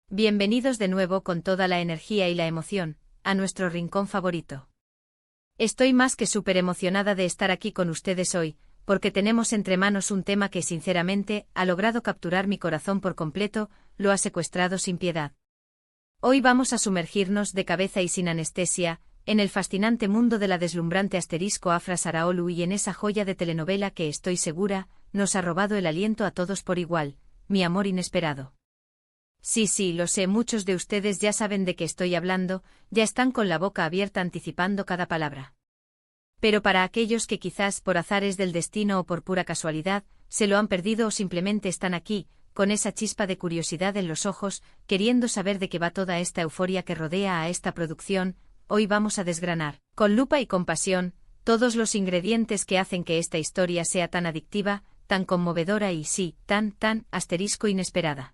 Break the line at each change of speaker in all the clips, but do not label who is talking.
Bienvenidos de nuevo con toda la energía y la emoción, a nuestro rincón favorito. Estoy más que súper emocionada de estar aquí con ustedes hoy, porque tenemos entre manos un tema que sinceramente ha logrado capturar mi corazón por completo, lo ha secuestrado sin piedad. Hoy vamos a sumergirnos de cabeza y sin anestesia, en el fascinante mundo de la deslumbrante Afra Saraholu y en esa joya de telenovela que estoy segura, nos ha robado el aliento a todos por igual, Mi amor inesperado. Sí, lo sé, muchos de ustedes ya saben de qué estoy hablando, ya están con la boca abierta anticipando cada palabra. Pero para aquellos que quizás por azares del destino o por pura casualidad, se lo han perdido o simplemente están aquí, con esa chispa de curiosidad en los ojos, queriendo saber de qué va toda esta euforia que rodea a esta producción, hoy vamos a desgranar, con lupa y con pasión, todos los ingredientes que hacen que esta historia sea tan adictiva, tan conmovedora y sí, tan inesperada.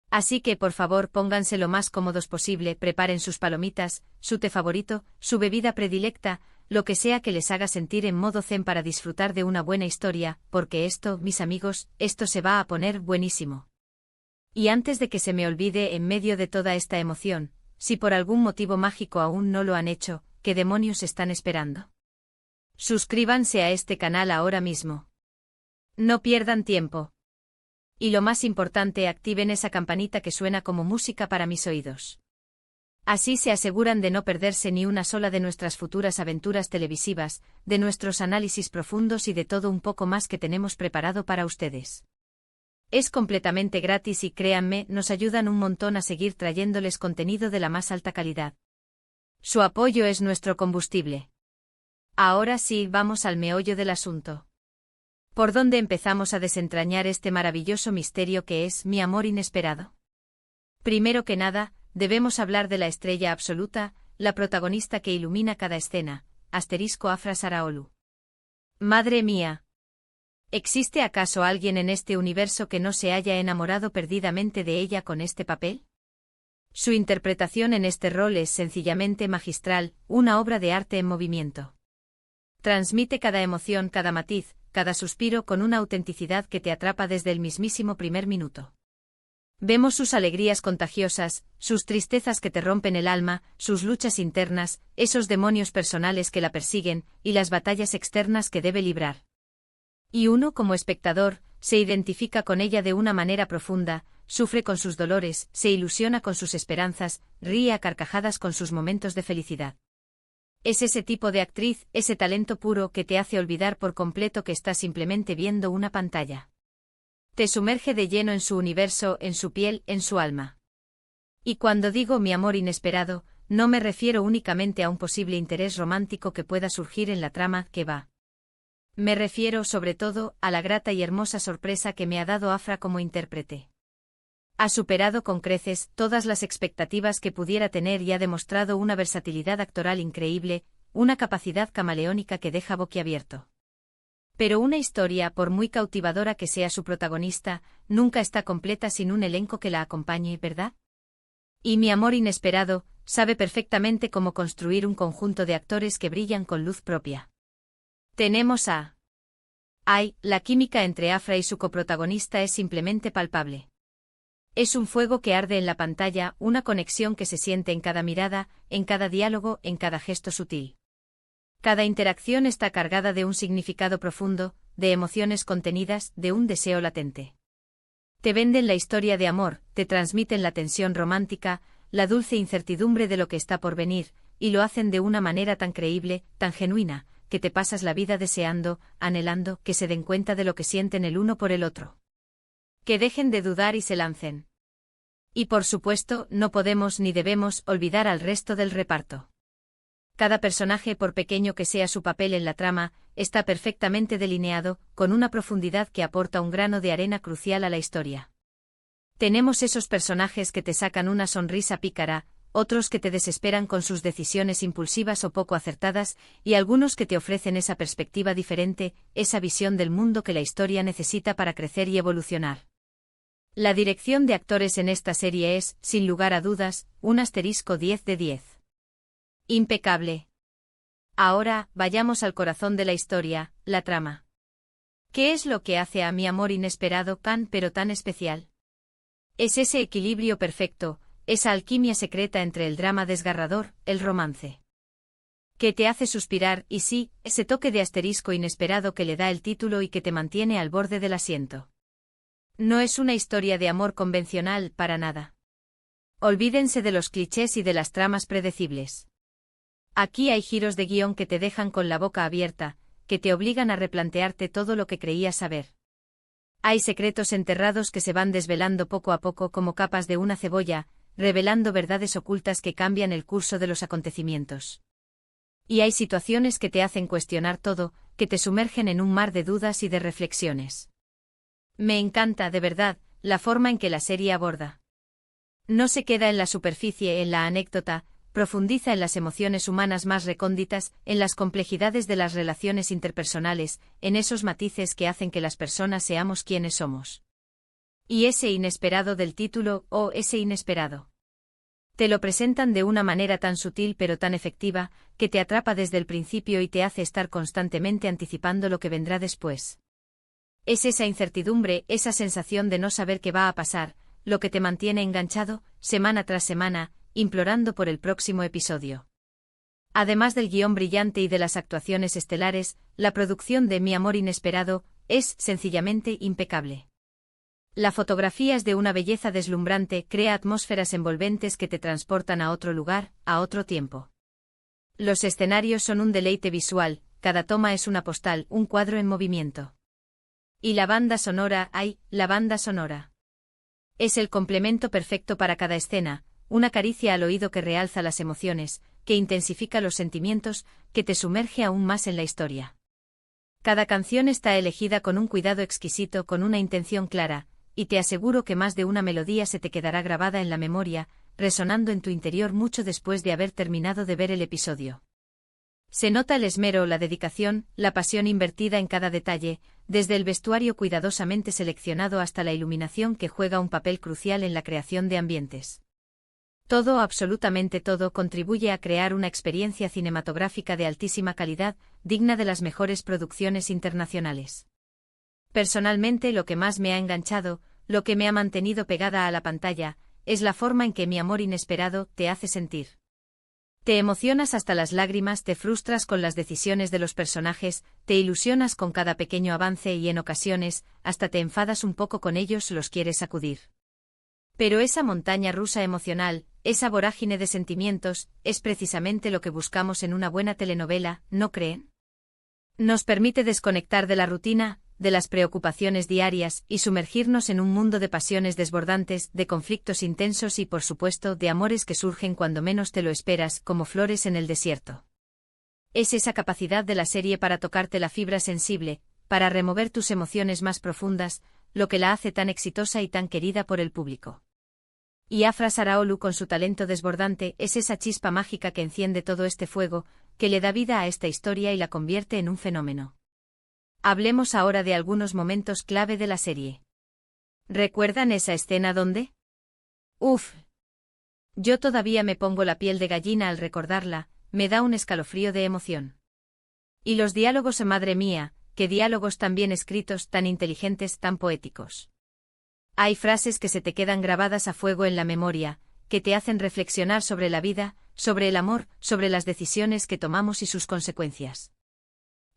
Así que por favor pónganse lo más cómodos posible, preparen sus palomitas, su té favorito, su bebida predilecta, lo que sea que les haga sentir en modo zen para disfrutar de una buena historia, porque esto, mis amigos, esto se va a poner buenísimo. Y antes de que se me olvide en medio de toda esta emoción, si por algún motivo mágico aún no lo han hecho, ¿qué demonios están esperando? Suscríbanse a este canal ahora mismo. No pierdan tiempo. Y lo más importante, activen esa campanita que suena como música para mis oídos. Así se aseguran de no perderse ni una sola de nuestras futuras aventuras televisivas, de nuestros análisis profundos y de todo un poco más que tenemos preparado para ustedes. Es completamente gratis y créanme, nos ayudan un montón a seguir trayéndoles contenido de la más alta calidad. Su apoyo es nuestro combustible. Ahora sí, vamos al meollo del asunto. ¿Por dónde empezamos a desentrañar este maravilloso misterio que es Mi amor inesperado? Primero que nada, debemos hablar de la estrella absoluta, la protagonista que ilumina cada escena, Afra Saraholu. Madre mía. ¿Existe acaso alguien en este universo que no se haya enamorado perdidamente de ella con este papel? Su interpretación en este rol es sencillamente magistral, una obra de arte en movimiento. Transmite cada emoción, cada matiz, cada suspiro con una autenticidad que te atrapa desde el mismísimo primer minuto. Vemos sus alegrías contagiosas, sus tristezas que te rompen el alma, sus luchas internas, esos demonios personales que la persiguen, y las batallas externas que debe librar. Y uno, como espectador, se identifica con ella de una manera profunda, sufre con sus dolores, se ilusiona con sus esperanzas, ríe a carcajadas con sus momentos de felicidad. Es ese tipo de actriz, ese talento puro que te hace olvidar por completo que estás simplemente viendo una pantalla. Te sumerge de lleno en su universo, en su piel, en su alma. Y cuando digo mi amor inesperado, no me refiero únicamente a un posible interés romántico que pueda surgir en la trama que va. Me refiero sobre todo a la grata y hermosa sorpresa que me ha dado Afra como intérprete. Ha superado con creces todas las expectativas que pudiera tener y ha demostrado una versatilidad actoral increíble, una capacidad camaleónica que deja boquiabierto. Pero una historia, por muy cautivadora que sea su protagonista, nunca está completa sin un elenco que la acompañe, ¿verdad? Y Mi amor inesperado sabe perfectamente cómo construir un conjunto de actores que brillan con luz propia. Tenemos a... la química entre Afra y su coprotagonista es simplemente palpable. Es un fuego que arde en la pantalla, una conexión que se siente en cada mirada, en cada diálogo, en cada gesto sutil. Cada interacción está cargada de un significado profundo, de emociones contenidas, de un deseo latente. Te venden la historia de amor, te transmiten la tensión romántica, la dulce incertidumbre de lo que está por venir, y lo hacen de una manera tan creíble, tan genuina, que te pasas la vida deseando, anhelando que se den cuenta de lo que sienten el uno por el otro. Que dejen de dudar y se lancen. Y por supuesto, no podemos ni debemos olvidar al resto del reparto. Cada personaje, por pequeño que sea su papel en la trama, está perfectamente delineado, con una profundidad que aporta un grano de arena crucial a la historia. Tenemos esos personajes que te sacan una sonrisa pícara, otros que te desesperan con sus decisiones impulsivas o poco acertadas, y algunos que te ofrecen esa perspectiva diferente, esa visión del mundo que la historia necesita para crecer y evolucionar. La dirección de actores en esta serie es, sin lugar a dudas, un *10 de 10. Impecable. Ahora, vayamos al corazón de la historia, la trama. ¿Qué es lo que hace a Mi amor inesperado tan pero tan especial? Es ese equilibrio perfecto, esa alquimia secreta entre el drama desgarrador, el romance, que te hace suspirar y sí, ese toque de asterisco inesperado que le da el título y que te mantiene al borde del asiento. No es una historia de amor convencional, para nada. Olvídense de los clichés y de las tramas predecibles. Aquí hay giros de guión que te dejan con la boca abierta, que te obligan a replantearte todo lo que creías saber. Hay secretos enterrados que se van desvelando poco a poco como capas de una cebolla, revelando verdades ocultas que cambian el curso de los acontecimientos. Y hay situaciones que te hacen cuestionar todo, que te sumergen en un mar de dudas y de reflexiones. Me encanta, de verdad, la forma en que la serie aborda. No se queda en la superficie, en la anécdota, profundiza en las emociones humanas más recónditas, en las complejidades de las relaciones interpersonales, en esos matices que hacen que las personas seamos quienes somos. Y ese inesperado del título, ese inesperado. Te lo presentan de una manera tan sutil pero tan efectiva, que te atrapa desde el principio y te hace estar constantemente anticipando lo que vendrá después. Es esa incertidumbre, esa sensación de no saber qué va a pasar, lo que te mantiene enganchado, semana tras semana, implorando por el próximo episodio. Además del guión brillante y de las actuaciones estelares, la producción de Mi amor inesperado es, sencillamente, impecable. La fotografía es de una belleza deslumbrante, crea atmósferas envolventes que te transportan a otro lugar, a otro tiempo. Los escenarios son un deleite visual, cada toma es una postal, un cuadro en movimiento. Y la banda sonora, la banda sonora. Es el complemento perfecto para cada escena, una caricia al oído que realza las emociones, que intensifica los sentimientos, que te sumerge aún más en la historia. Cada canción está elegida con un cuidado exquisito, con una intención clara, y te aseguro que más de una melodía se te quedará grabada en la memoria, resonando en tu interior mucho después de haber terminado de ver el episodio. Se nota el esmero, la dedicación, la pasión invertida en cada detalle, desde el vestuario cuidadosamente seleccionado hasta la iluminación que juega un papel crucial en la creación de ambientes. Todo, absolutamente todo, contribuye a crear una experiencia cinematográfica de altísima calidad, digna de las mejores producciones internacionales. Personalmente, lo que más me ha enganchado, lo que me ha mantenido pegada a la pantalla, es la forma en que Mi amor inesperado te hace sentir. Te emocionas hasta las lágrimas, te frustras con las decisiones de los personajes, te ilusionas con cada pequeño avance y en ocasiones, hasta te enfadas un poco con ellos, los quieres sacudir. Pero esa montaña rusa emocional, esa vorágine de sentimientos, es precisamente lo que buscamos en una buena telenovela, ¿no creen? Nos permite desconectar de la rutina, de las preocupaciones diarias, y sumergirnos en un mundo de pasiones desbordantes, de conflictos intensos y, por supuesto, de amores que surgen cuando menos te lo esperas, como flores en el desierto. Es esa capacidad de la serie para tocarte la fibra sensible, para remover tus emociones más profundas, lo que la hace tan exitosa y tan querida por el público. Y Afra Saraolu, con su talento desbordante, es esa chispa mágica que enciende todo este fuego, que le da vida a esta historia y la convierte en un fenómeno. Hablemos ahora de algunos momentos clave de la serie. ¿Recuerdan esa escena donde? ¡Uf! Yo todavía me pongo la piel de gallina al recordarla, me da un escalofrío de emoción. Y los diálogos, madre mía, qué diálogos tan bien escritos, tan inteligentes, tan poéticos. Hay frases que se te quedan grabadas a fuego en la memoria, que te hacen reflexionar sobre la vida, sobre el amor, sobre las decisiones que tomamos y sus consecuencias.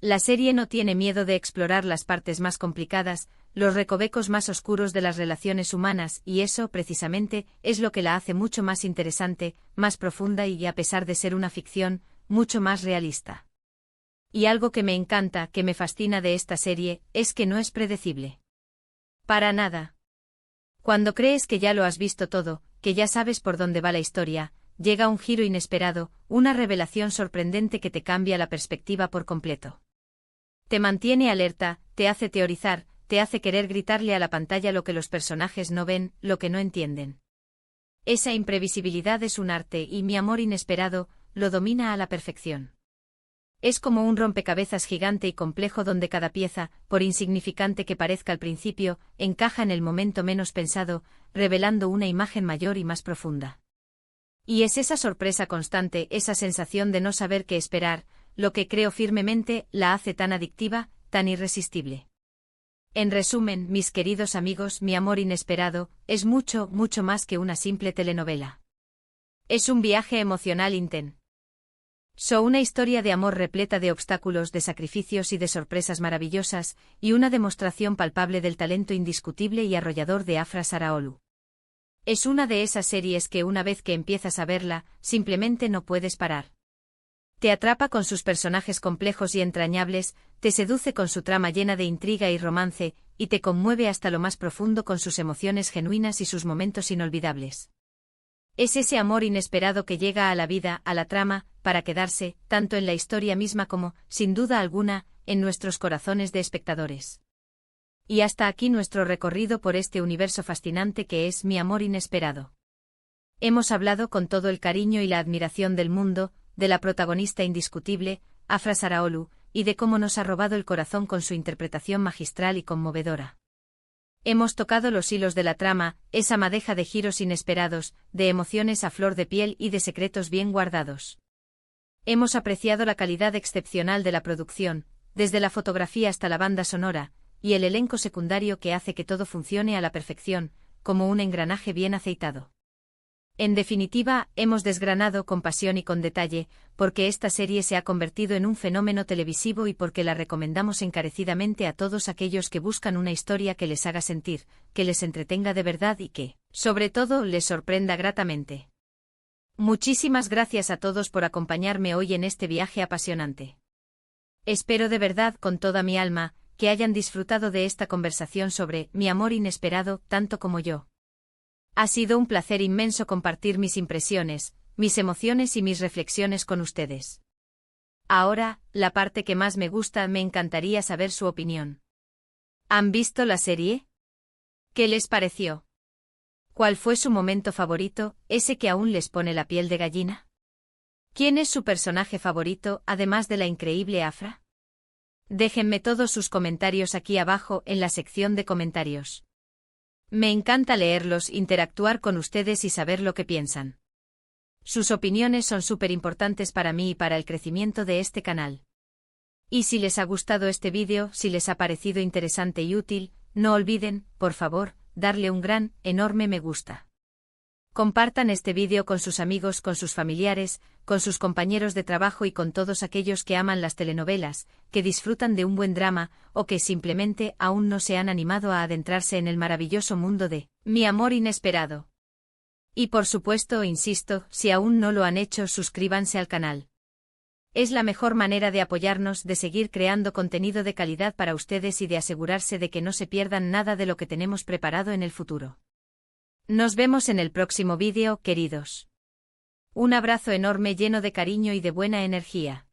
La serie no tiene miedo de explorar las partes más complicadas, los recovecos más oscuros de las relaciones humanas, y eso, precisamente, es lo que la hace mucho más interesante, más profunda y, a pesar de ser una ficción, mucho más realista. Y algo que me encanta, que me fascina de esta serie, es que no es predecible. Para nada. Cuando crees que ya lo has visto todo, que ya sabes por dónde va la historia, llega un giro inesperado, una revelación sorprendente que te cambia la perspectiva por completo. Te mantiene alerta, te hace teorizar, te hace querer gritarle a la pantalla lo que los personajes no ven, lo que no entienden. Esa imprevisibilidad es un arte y Mi amor inesperado lo domina a la perfección. Es como un rompecabezas gigante y complejo donde cada pieza, por insignificante que parezca al principio, encaja en el momento menos pensado, revelando una imagen mayor y más profunda. Y es esa sorpresa constante, esa sensación de no saber qué esperar, lo que creo firmemente la hace tan adictiva, tan irresistible. En resumen, mis queridos amigos, Mi amor inesperado es mucho, mucho más que una simple telenovela. Es un viaje emocional intenso. Una historia de amor repleta de obstáculos, de sacrificios y de sorpresas maravillosas, y una demostración palpable del talento indiscutible y arrollador de Afra Saraolu. Es una de esas series que una vez que empiezas a verla, simplemente no puedes parar. Te atrapa con sus personajes complejos y entrañables, te seduce con su trama llena de intriga y romance, y te conmueve hasta lo más profundo con sus emociones genuinas y sus momentos inolvidables. Es ese amor inesperado que llega a la vida, a la trama, para quedarse, tanto en la historia misma como, sin duda alguna, en nuestros corazones de espectadores. Y hasta aquí nuestro recorrido por este universo fascinante que es Mi amor inesperado. Hemos hablado con todo el cariño y la admiración del mundo, de la protagonista indiscutible, Afra Saraolu, y de cómo nos ha robado el corazón con su interpretación magistral y conmovedora. Hemos tocado los hilos de la trama, esa madeja de giros inesperados, de emociones a flor de piel y de secretos bien guardados. Hemos apreciado la calidad excepcional de la producción, desde la fotografía hasta la banda sonora, y el elenco secundario que hace que todo funcione a la perfección, como un engranaje bien aceitado. En definitiva, hemos desgranado con pasión y con detalle, porque esta serie se ha convertido en un fenómeno televisivo y porque la recomendamos encarecidamente a todos aquellos que buscan una historia que les haga sentir, que les entretenga de verdad y que, sobre todo, les sorprenda gratamente. Muchísimas gracias a todos por acompañarme hoy en este viaje apasionante. Espero de verdad, con toda mi alma, que hayan disfrutado de esta conversación sobre Mi amor inesperado, tanto como yo. Ha sido un placer inmenso compartir mis impresiones, mis emociones y mis reflexiones con ustedes. Ahora, la parte que más me gusta, me encantaría saber su opinión. ¿Han visto la serie? ¿Qué les pareció? ¿Cuál fue su momento favorito, ese que aún les pone la piel de gallina? ¿Quién es su personaje favorito, además de la increíble Afra? Déjenme todos sus comentarios aquí abajo en la sección de comentarios. Me encanta leerlos, interactuar con ustedes y saber lo que piensan. Sus opiniones son súper importantes para mí y para el crecimiento de este canal. Y si les ha gustado este vídeo, si les ha parecido interesante y útil, no olviden, por favor, darle un gran, enorme me gusta. Compartan este vídeo con sus amigos, con sus familiares, con sus compañeros de trabajo y con todos aquellos que aman las telenovelas, que disfrutan de un buen drama, o que simplemente aún no se han animado a adentrarse en el maravilloso mundo de Mi amor inesperado. Y por supuesto, insisto, si aún no lo han hecho, suscríbanse al canal. Es la mejor manera de apoyarnos, de seguir creando contenido de calidad para ustedes y de asegurarse de que no se pierdan nada de lo que tenemos preparado en el futuro. Nos vemos en el próximo vídeo, queridos. Un abrazo enorme lleno de cariño y de buena energía.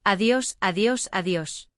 Adiós, adiós, adiós.